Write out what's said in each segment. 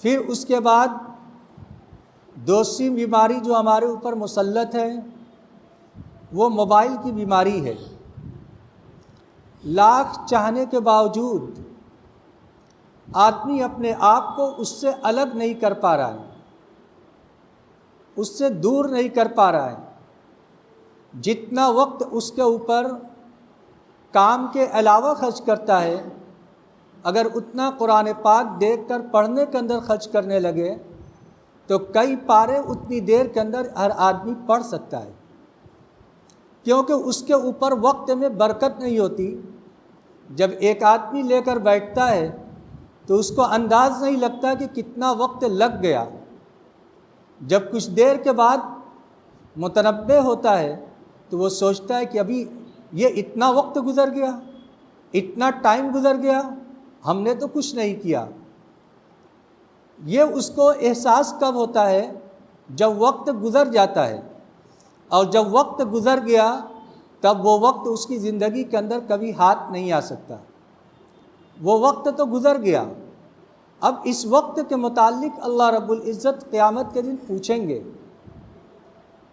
پھر اس کے بعد دوسری بیماری جو ہمارے اوپر مسلط ہے وہ موبائل کی بیماری ہے۔ لاکھ چاہنے کے باوجود آدمی اپنے آپ کو اس سے الگ نہیں کر پا رہا ہے، اس سے دور نہیں کر پا رہا ہے۔ جتنا وقت اس کے اوپر کام کے علاوہ خرچ کرتا ہے، اگر اتنا قرآن پاک دیکھ کر پڑھنے کے اندر خرچ کرنے لگے تو کئی پارے اتنی دیر کے اندر ہر آدمی پڑھ سکتا ہے، کیونکہ اس کے اوپر وقت میں برکت نہیں ہوتی۔ جب ایک آدمی لے کر بیٹھتا ہے تو اس کو انداز نہیں لگتا کہ کتنا وقت لگ گیا۔ جب کچھ دیر کے بعد متنبہ ہوتا ہے تو وہ سوچتا ہے کہ ابھی یہ اتنا وقت گزر گیا، اتنا ٹائم گزر گیا، ہم نے تو کچھ نہیں کیا۔ یہ اس کو احساس کب ہوتا ہے؟ جب وقت گزر جاتا ہے، اور جب وقت گزر گیا تب وہ وقت اس کی زندگی کے اندر کبھی ہاتھ نہیں آ سکتا۔ وہ وقت تو گزر گیا، اب اس وقت کے متعلق اللہ رب العزت قیامت کے دن پوچھیں گے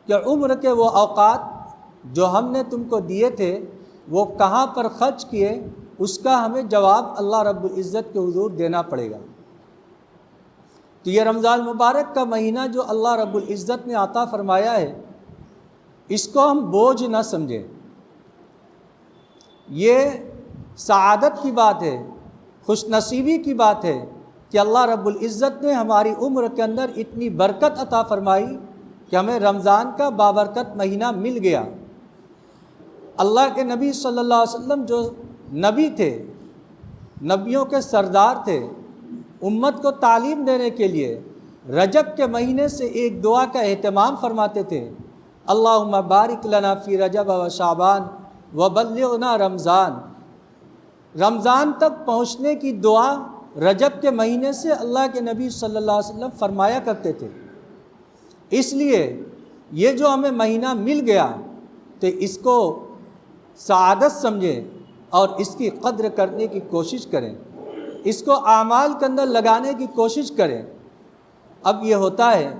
کہ عمر کے وہ اوقات جو ہم نے تم کو دیے تھے وہ کہاں پر خرچ کیے، اس کا ہمیں جواب اللہ رب العزت کے حضور دینا پڑے گا۔ تو یہ رمضان مبارک کا مہینہ جو اللہ رب العزت نے عطا فرمایا ہے، اس کو ہم بوجھ نہ سمجھیں۔ یہ سعادت کی بات ہے، خوش نصیبی کی بات ہے کہ اللہ رب العزت نے ہماری عمر کے اندر اتنی برکت عطا فرمائی کہ ہمیں رمضان کا بابرکت مہینہ مل گیا۔ اللہ کے نبی صلی اللہ علیہ وسلم جو نبی تھے، نبیوں کے سردار تھے، امت کو تعلیم دینے کے لیے رجب کے مہینے سے ایک دعا کا اہتمام فرماتے تھے، اللہم بارک لنا فی رجب و شعبان وبلغنا رمضان۔ رمضان تک پہنچنے کی دعا رجب کے مہینے سے اللہ کے نبی صلی اللہ علیہ وسلم فرمایا کرتے تھے۔ اس لیے یہ جو ہمیں مہینہ مل گیا تو اس کو سعادت سمجھیں اور اس کی قدر کرنے کی کوشش کریں، اس کو اعمال کے اندر لگانے کی کوشش کریں۔ اب یہ ہوتا ہے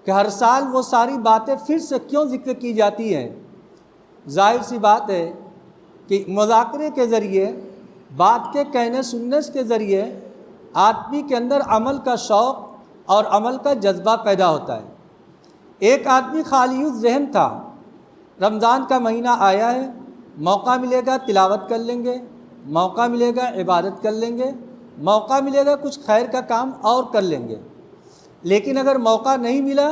کہ ہر سال وہ ساری باتیں پھر سے کیوں ذکر کی جاتی ہیں؟ ظاہر سی بات ہے کہ مذاکرے کے ذریعے، بات کے کہنے سننے کے ذریعے آدمی کے اندر عمل کا شوق اور عمل کا جذبہ پیدا ہوتا ہے۔ ایک آدمی خالی ذہن تھا، رمضان کا مہینہ آیا ہے، موقع ملے گا تلاوت کر لیں گے، موقع ملے گا عبادت کر لیں گے، موقع ملے گا کچھ خیر کا کام اور کر لیں گے۔ لیکن اگر موقع نہیں ملا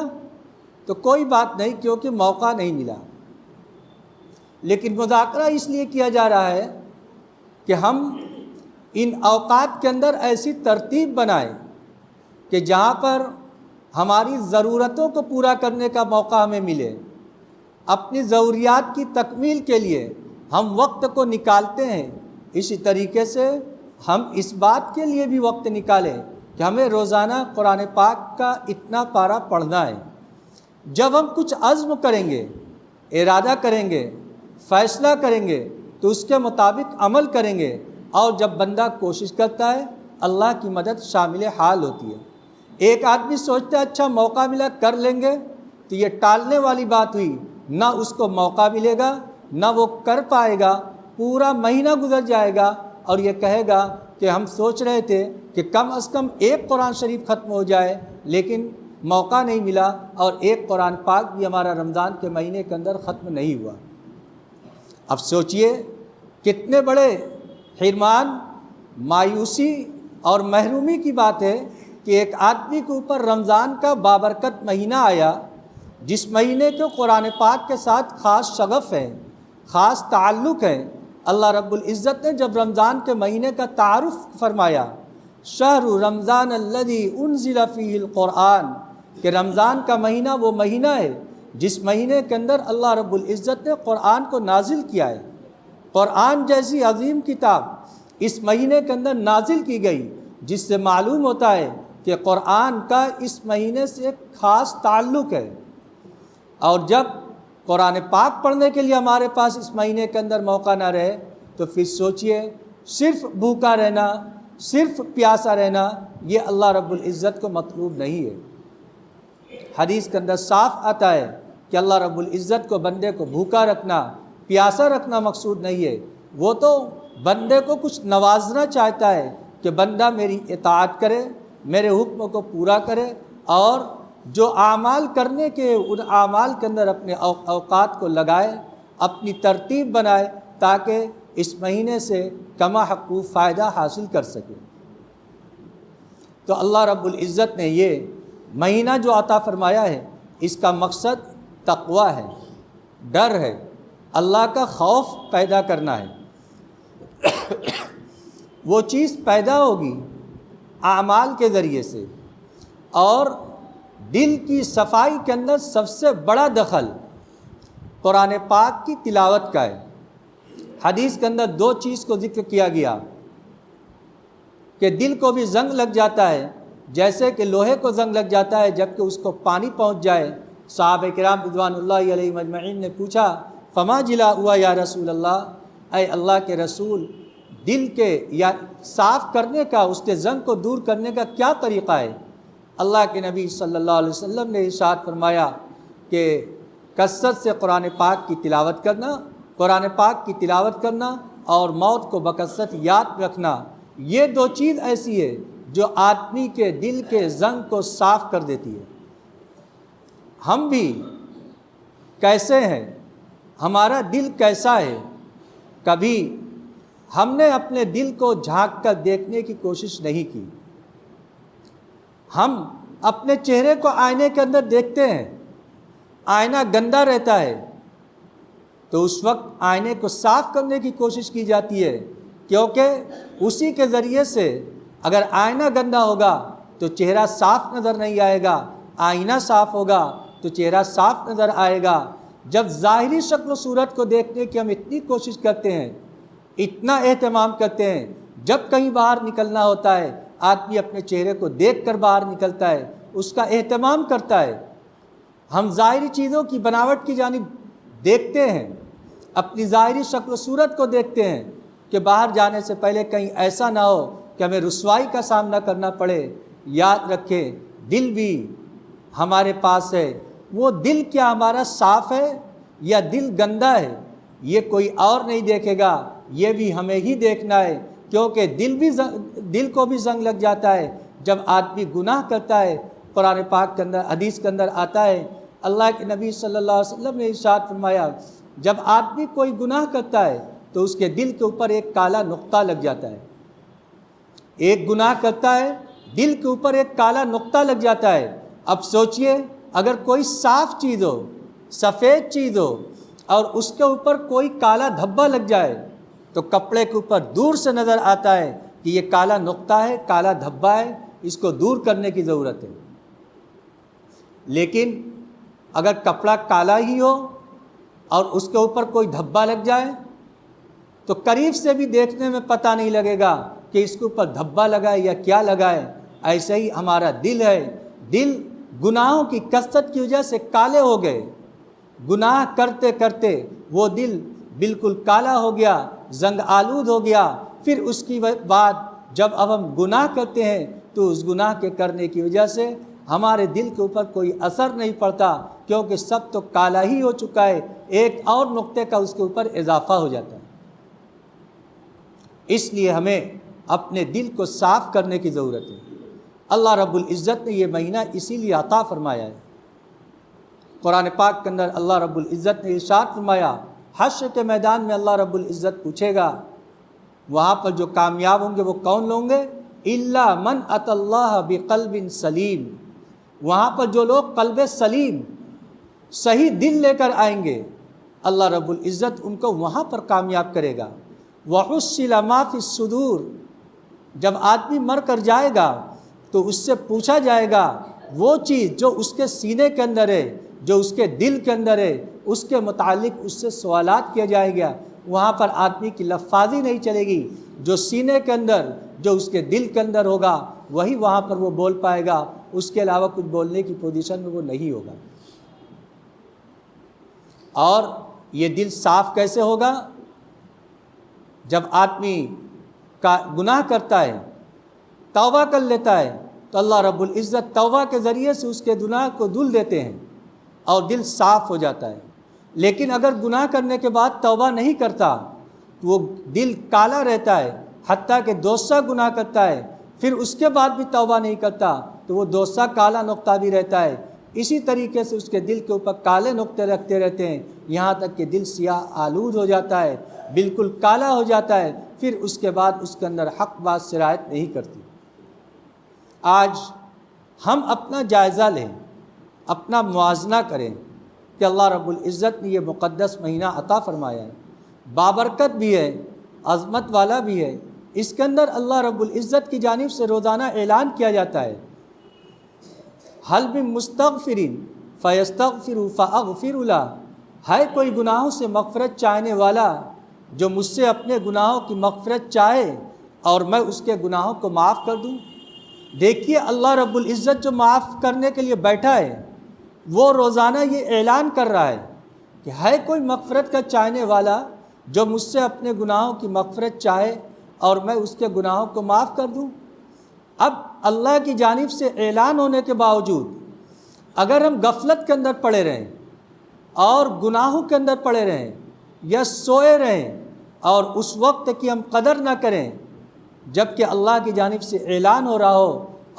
تو کوئی بات نہیں، کیونکہ موقع نہیں ملا۔ لیکن مذاکرہ اس لیے کیا جا رہا ہے کہ ہم ان اوقات کے اندر ایسی ترتیب بنائیں کہ جہاں پر ہماری ضرورتوں کو پورا کرنے کا موقع ہمیں ملے، اپنی ضروریات کی تکمیل کے لیے ہم وقت کو نکالتے ہیں، اسی طریقے سے ہم اس بات کے لیے بھی وقت نکالیں کہ ہمیں روزانہ قرآن پاک کا اتنا پارہ پڑھنا ہے۔ جب ہم کچھ عزم کریں گے، ارادہ کریں گے، فیصلہ کریں گے تو اس کے مطابق عمل کریں گے، اور جب بندہ کوشش کرتا ہے اللہ کی مدد شامل حال ہوتی ہے۔ ایک آدمی سوچتا ہے اچھا موقع ملا کر لیں گے، تو یہ ٹالنے والی بات ہوئی، نہ اس کو موقع ملے گا نہ وہ کر پائے گا، پورا مہینہ گزر جائے گا اور یہ کہے گا کہ ہم سوچ رہے تھے کہ کم از کم ایک قرآن شریف ختم ہو جائے، لیکن موقع نہیں ملا اور ایک قرآن پاک بھی ہمارا رمضان کے مہینے کے اندر ختم نہیں ہوا۔ اب سوچئے کتنے بڑے حرمان، مایوسی اور محرومی کی بات ہے کہ ایک آدمی کے اوپر رمضان کا بابرکت مہینہ آیا، جس مہینے کو قرآن پاک کے ساتھ خاص شغف ہے، خاص تعلق ہے۔ اللہ رب العزت نے جب رمضان کے مہینے کا تعارف فرمایا، شہر رمضان الذی انزل فیہ القرآن، کہ رمضان کا مہینہ وہ مہینہ ہے جس مہینے کے اندر اللہ رب العزت نے قرآن کو نازل کیا ہے۔ قرآن جیسی عظیم کتاب اس مہینے کے اندر نازل کی گئی، جس سے معلوم ہوتا ہے کہ قرآن کا اس مہینے سے ایک خاص تعلق ہے۔ اور جب قرآن پاک پڑھنے کے لیے ہمارے پاس اس مہینے کے اندر موقع نہ رہے تو پھر سوچئے صرف بھوکا رہنا، صرف پیاسا رہنا یہ اللہ رب العزت کو مطلوب نہیں ہے۔ حدیث کے اندر صاف آتا ہے کہ اللہ رب العزت کو بندے کو بھوکا رکھنا، پیاسا رکھنا مقصود نہیں ہے، وہ تو بندے کو کچھ نوازنا چاہتا ہے کہ بندہ میری اطاعت کرے، میرے حکم کو پورا کرے، اور جو اعمال کرنے کے ان اعمال کے اندر اپنے اوقات کو لگائے، اپنی ترتیب بنائے تاکہ اس مہینے سے کما حقوق فائدہ حاصل کر سکے۔ تو اللہ رب العزت نے یہ مہینہ جو عطا فرمایا ہے اس کا مقصد تقوی ہے، ڈر ہے، اللہ کا خوف پیدا کرنا ہے۔ وہ چیز پیدا ہوگی اعمال کے ذریعے سے، اور دل کی صفائی کے اندر سب سے بڑا دخل قرآن پاک کی تلاوت کا ہے۔ حدیث کے اندر دو چیز کو ذکر کیا گیا کہ دل کو بھی زنگ لگ جاتا ہے جیسے کہ لوہے کو زنگ لگ جاتا ہے جب کہ اس کو پانی پہنچ جائے۔ صحابہ کرام رضوان اللہ علیہم اجمعین نے پوچھا فما جلا ہوا یا رسول اللہ، اے اللہ کے رسول، دل کے یا صاف کرنے کا، اس کے زنگ کو دور کرنے کا کیا طریقہ ہے؟ اللہ کے نبی صلی اللہ علیہ وسلم نے ارشاد فرمایا کہ کثرت سے قرآن پاک کی تلاوت کرنا، قرآن پاک کی تلاوت کرنا اور موت کو بکثرت یاد رکھنا، یہ دو چیز ایسی ہے جو آدمی کے دل کے زنگ کو صاف کر دیتی ہے۔ ہم بھی کیسے ہیں؟ ہمارا دل کیسا ہے؟ کبھی ہم نے اپنے دل کو جھانک کر دیکھنے کی کوشش نہیں کی۔ ہم اپنے چہرے کو آئینے کے اندر دیکھتے ہیں، آئینہ گندا رہتا ہے تو اس وقت آئینے کو صاف کرنے کی کوشش کی جاتی ہے، کیونکہ اسی کے ذریعے سے اگر آئینہ گندا ہوگا تو چہرہ صاف نظر نہیں آئے گا، آئینہ صاف ہوگا تو چہرہ صاف نظر آئے گا۔ جب ظاہری شکل و صورت کو دیکھنے کی ہم اتنی کوشش کرتے ہیں، اتنا اہتمام کرتے ہیں، جب کہیں باہر نکلنا ہوتا ہے آدمی اپنے چہرے کو دیکھ کر باہر نکلتا ہے، اس کا اہتمام کرتا ہے۔ ہم ظاہری چیزوں کی بناوٹ کی جانب دیکھتے ہیں، اپنی ظاہری شکل و صورت کو دیکھتے ہیں کہ باہر جانے سے پہلے کہیں ایسا نہ ہو کہ ہمیں رسوائی کا سامنا کرنا پڑے۔ یاد رکھیں دل بھی ہمارے پاس ہے، وہ دل کیا ہمارا صاف ہے یا دل گندا ہے یہ کوئی اور نہیں دیکھے گا، یہ بھی ہمیں ہی دیکھنا ہے، کیونکہ دل کو بھی زنگ لگ جاتا ہے جب آدمی گناہ کرتا ہے۔ قرآن پاک کے اندر، حدیث کے اندر آتا ہے، اللہ کے نبی صلی اللہ علیہ وسلم نے ارشاد فرمایا جب آدمی کوئی گناہ کرتا ہے تو اس کے دل کے اوپر ایک کالا نقطہ لگ جاتا ہے۔ ایک گناہ کرتا ہے، دل کے اوپر ایک کالا نقطہ لگ جاتا ہے۔ اب سوچئے اگر کوئی صاف چیز ہو، سفید چیز ہو، اور اس کے اوپر کوئی کالا دھبا لگ جائے تو کپڑے کے اوپر دور سے نظر آتا ہے کہ یہ کالا نقطہ ہے، کالا دھبا ہے، اس کو دور کرنے کی ضرورت ہے۔ لیکن اگر کپڑا کالا ہی ہو اور اس کے اوپر کوئی دھبا لگ جائے تو قریب سے بھی دیکھنے میں پتہ نہیں لگے گا کہ اس کے اوپر دھبا لگا ہے یا کیا لگا ہے۔ ایسے ہی ہمارا دل ہے، دل گناہوں کی کثرت کی وجہ سے کالے ہو گئے، گناہ کرتے کرتے وہ دل بالکل کالا ہو گیا، زنگ آلود ہو گیا۔ پھر اس کی بعد جب اب ہم گناہ کرتے ہیں تو اس گناہ کے کرنے کی وجہ سے ہمارے دل کے اوپر کوئی اثر نہیں پڑتا، کیونکہ سب تو کالا ہی ہو چکا ہے، ایک اور نقطے کا اس کے اوپر اضافہ ہو جاتا ہے۔ اس لیے ہمیں اپنے دل کو صاف کرنے کی ضرورت ہے۔ اللہ رب العزت نے یہ مہینہ اسی لیے عطا فرمایا ہے۔ قرآن پاک کے اندر اللہ رب العزت نے ارشاد فرمایا، حشر کے میدان میں اللہ رب العزت پوچھے گا، وہاں پر جو کامیاب ہوں گے وہ کون لوگ گے؟ الا من اتى اللہ بقلب سلیم، وہاں پر جو لوگ قلب سلیم، صحیح دل لے کر آئیں گے، اللہ رب العزت ان کو وہاں پر کامیاب کرے گا۔ وحصل ما فی الصدور، جب آدمی مر کر جائے گا تو اس سے پوچھا جائے گا وہ چیز جو اس کے سینے کے اندر ہے، جو اس کے دل کے اندر ہے، اس کے متعلق اس سے سوالات کیا جائے گا۔ وہاں پر آدمی کی لفاظی نہیں چلے گی، جو سینے کے اندر، جو اس کے دل کے اندر ہوگا وہی وہاں پر وہ بول پائے گا، اس کے علاوہ کچھ بولنے کی پوزیشن میں وہ نہیں ہوگا۔ اور یہ دل صاف کیسے ہوگا؟ جب آدمی کا گناہ کرتا ہے توبہ کر لیتا ہے تو اللہ رب العزت توبہ کے ذریعے سے اس کے گناہ کو دھل دیتے ہیں اور دل صاف ہو جاتا ہے۔ لیکن اگر گناہ کرنے کے بعد توبہ نہیں کرتا تو وہ دل کالا رہتا ہے، حتیٰ کہ دوسرا گناہ کرتا ہے پھر اس کے بعد بھی توبہ نہیں کرتا تو وہ دوسرا کالا نقطہ بھی رہتا ہے۔ اسی طریقے سے اس کے دل کے اوپر کالے نقطے رکھتے رہتے ہیں، یہاں تک کہ دل سیاہ آلود ہو جاتا ہے، بالکل کالا ہو جاتا ہے، پھر اس کے بعد اس کے اندر حق بات سرایت نہیں کرتی۔ آج ہم اپنا جائزہ لیں، اپنا موازنہ کریں کہ اللہ رب العزت نے یہ مقدس مہینہ عطا فرمایا ہے، بابرکت بھی ہے، عظمت والا بھی ہے۔ اس کے اندر اللہ رب العزت کی جانب سے روزانہ اعلان کیا جاتا ہے، حل من مستغفرین فیستغفر فاغفر لہ، ہے کوئی گناہوں سے مغفرت چاہنے والا جو مجھ سے اپنے گناہوں کی مغفرت چاہے اور میں اس کے گناہوں کو معاف کر دوں۔ دیکھیے اللہ رب العزت جو معاف کرنے کے لیے بیٹھا ہے وہ روزانہ یہ اعلان کر رہا ہے کہ ہے کوئی مغفرت کا چاہنے والا جو مجھ سے اپنے گناہوں کی مغفرت چاہے اور میں اس کے گناہوں کو معاف کر دوں۔ اب اللہ کی جانب سے اعلان ہونے کے باوجود اگر ہم غفلت کے اندر پڑے رہیں اور گناہوں کے اندر پڑے رہیں یا سوئے رہیں اور اس وقت کی ہم قدر نہ کریں جب کہ اللہ کی جانب سے اعلان ہو رہا ہو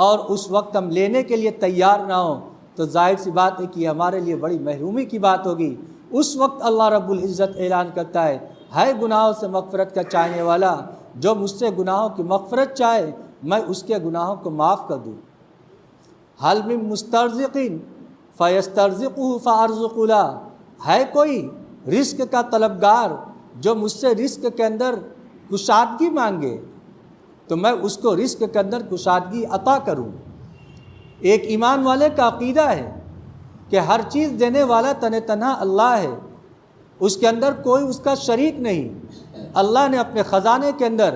اور اس وقت ہم لینے کے لیے تیار نہ ہوں تو ظاہر سی بات ہے کہ یہ ہمارے لیے بڑی محرومی کی بات ہوگی۔ اس وقت اللہ رب العزت اعلان کرتا ہے گناہوں سے مغفرت کا چاہنے والا جو مجھ سے گناہوں کی مغفرت چاہے میں اس کے گناہوں کو معاف کر دوں۔ حل من مسترزقین فیسترزقہ فارزق لہ، ہے کوئی رزق کا طلبگار جو مجھ سے رزق کے اندر کشادگی مانگے تو میں اس کو رزق کے اندر کشادگی عطا کروں۔ ایک ایمان والے کا عقیدہ ہے کہ ہر چیز دینے والا تنہا اللہ ہے، اس کے اندر کوئی اس کا شریک نہیں۔ اللہ نے اپنے خزانے کے اندر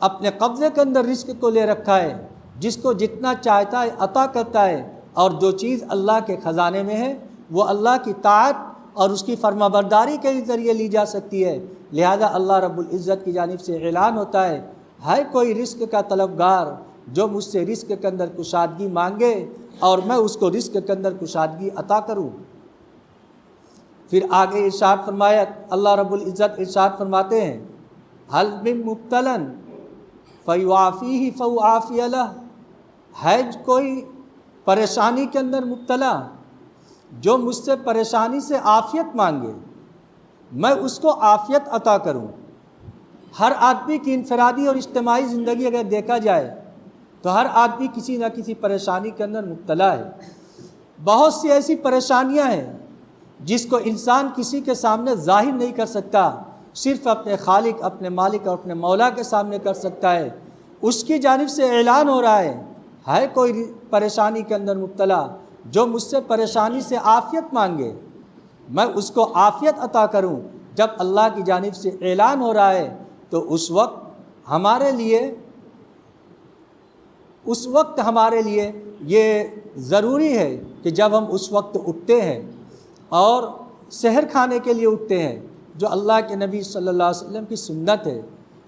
اپنے قبضے کے اندر رزق کو لے رکھا ہے، جس کو جتنا چاہتا ہے عطا کرتا ہے، اور جو چیز اللہ کے خزانے میں ہے وہ اللہ کی طاعت اور اس کی فرما برداری کے ذریعے لی جا سکتی ہے۔ لہذا اللہ رب العزت کی جانب سے اعلان ہوتا ہے کوئی رزق کا طلبگار جو مجھ سے رزق کے اندر کشادگی مانگے اور میں اس کو رزق کے اندر کشادگی عطا کروں۔ پھر آگے ارشاد فرمایا، اللہ رب العزت ارشاد فرماتے ہیں حل من مبتلا فیعافیہ فاعافی لہ، ہے کوئی پریشانی کے اندر مبتلا جو مجھ سے پریشانی سے عافیت مانگے میں اس کو عافیت عطا کروں۔ ہر آدمی کی انفرادی اور اجتماعی زندگی اگر دیکھا جائے تو ہر آدمی کسی نہ کسی پریشانی کے اندر مبتلا ہے۔ بہت سی ایسی پریشانیاں ہیں جس کو انسان کسی کے سامنے ظاہر نہیں کر سکتا، صرف اپنے خالق، اپنے مالک اور اپنے مولا کے سامنے کر سکتا ہے۔ اس کی جانب سے اعلان ہو رہا ہے کوئی پریشانی کے اندر مبتلا جو مجھ سے پریشانی سے عافیت مانگے میں اس کو عافیت عطا کروں۔ جب اللہ کی جانب سے اعلان ہو رہا ہے تو اس وقت ہمارے لیے یہ ضروری ہے کہ جب ہم اس وقت اٹھتے ہیں اور سحر کھانے کے لیے اٹھتے ہیں جو اللہ کے نبی صلی اللہ علیہ وسلم کی سنت ہے،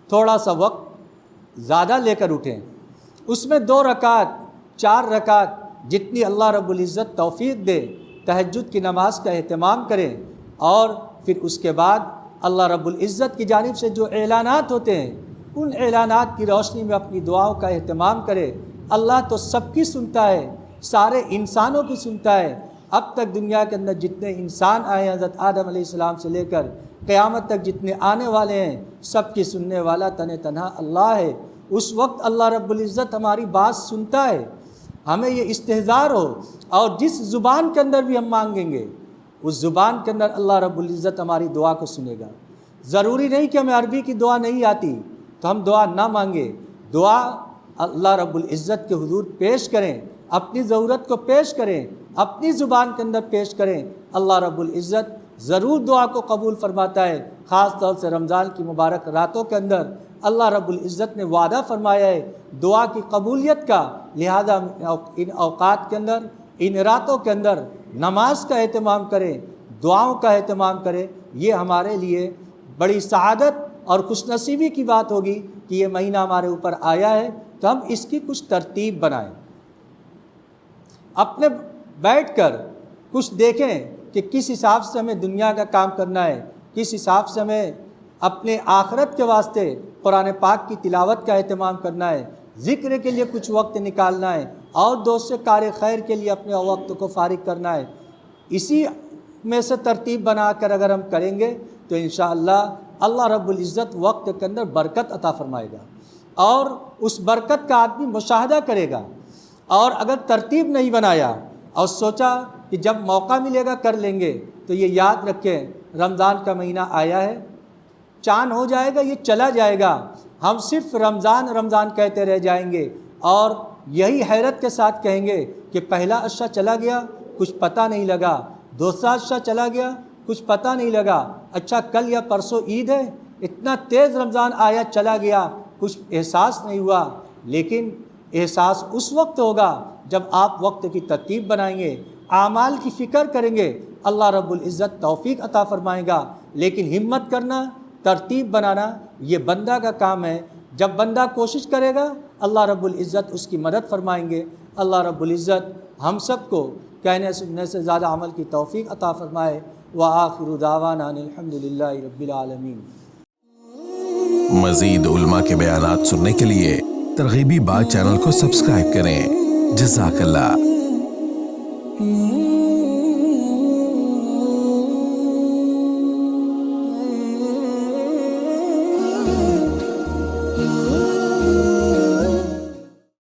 تھوڑا سا وقت زیادہ لے کر اٹھیں، اس میں 2 رکعت 4 رکعت جتنی اللہ رب العزت توفیق دے تہجد کی نماز کا اہتمام کریں، اور پھر اس کے بعد اللہ رب العزت کی جانب سے جو اعلانات ہوتے ہیں ان اعلانات کی روشنی میں اپنی دعاؤں کا اہتمام کرے۔ اللہ تو سب کی سنتا ہے، سارے انسانوں کی سنتا ہے۔ اب تک دنیا کے اندر جتنے انسان آئے ہیں حضرت آدم علیہ السلام سے لے کر قیامت تک جتنے آنے والے ہیں سب کی سننے والا تنہا اللہ ہے۔ اس وقت اللہ رب العزت ہماری بات سنتا ہے، ہمیں یہ استحضار ہو، اور جس زبان کے اندر بھی ہم مانگیں گے اس زبان کے اندر اللہ رب العزت ہماری دعا کو سنے گا۔ ضروری نہیں کہ ہمیں عربی کی دعا نہیں آتی تو ہم دعا نہ مانگیں، دعا اللہ رب العزت کے حضور پیش کریں، اپنی ضرورت کو پیش کریں، اپنی زبان کے اندر پیش کریں۔ اللہ رب العزت ضرور دعا کو قبول فرماتا ہے، خاص طور سے رمضان کی مبارک راتوں کے اندر اللہ رب العزت نے وعدہ فرمایا ہے دعا کی قبولیت کا۔ لہذا ان اوقات کے اندر، ان راتوں کے اندر نماز کا اہتمام کریں، دعاؤں کا اہتمام کریں۔ یہ ہمارے لیے بڑی سعادت اور خوش نصیبی کی بات ہوگی کہ یہ مہینہ ہمارے اوپر آیا ہے تو ہم اس کی کچھ ترتیب بنائیں، اپنے بیٹھ کر کچھ دیکھیں کہ کس حساب سے ہمیں دنیا کا کام کرنا ہے، کس حساب سے ہمیں اپنے آخرت کے واسطے قرآن پاک کی تلاوت کا اہتمام کرنا ہے، ذکر کے لیے کچھ وقت نکالنا ہے، اور دوست سے کار خیر کے لیے اپنے وقت کو فارغ کرنا ہے۔ اسی میں سے ترتیب بنا کر اگر ہم کریں گے تو انشاءاللہ اللہ رب العزت وقت کے اندر برکت عطا فرمائے گا، اور اس برکت کا آدمی مشاہدہ کرے گا۔ اور اگر ترتیب نہیں بنایا اور سوچا کہ جب موقع ملے گا کر لیں گے، تو یہ یاد رکھیں رمضان کا مہینہ آیا ہے، چاند ہو جائے گا، یہ چلا جائے گا، ہم صرف رمضان رمضان کہتے رہ جائیں گے، اور یہی حیرت کے ساتھ کہیں گے کہ پہلا عشاء چلا گیا کچھ پتہ نہیں لگا، دوسرا عشاء چلا گیا کچھ پتہ نہیں لگا، اچھا کل یا پرسوں عید ہے، اتنا تیز رمضان آیا چلا گیا کچھ احساس نہیں ہوا۔ لیکن احساس اس وقت ہوگا جب آپ وقت کی ترتیب بنائیں گے، اعمال کی فکر کریں گے، اللہ رب العزت توفیق عطا فرمائے گا۔ لیکن ہمت کرنا، ترتیب بنانا یہ بندہ کا کام ہے۔ جب بندہ کوشش کرے گا اللہ رب العزت اس کی مدد فرمائیں گے۔ اللہ رب العزت ہم سب کو کہنے سننے سے زیادہ عمل کی توفیق عطا فرمائے۔ وآخر دعوانا ان الحمدللہ رب العالمین۔ مزید علماء کے بیانات سننے کے لیے ترغیبی بات چینل کو سبسکرائب کریں۔ جزاک اللہ۔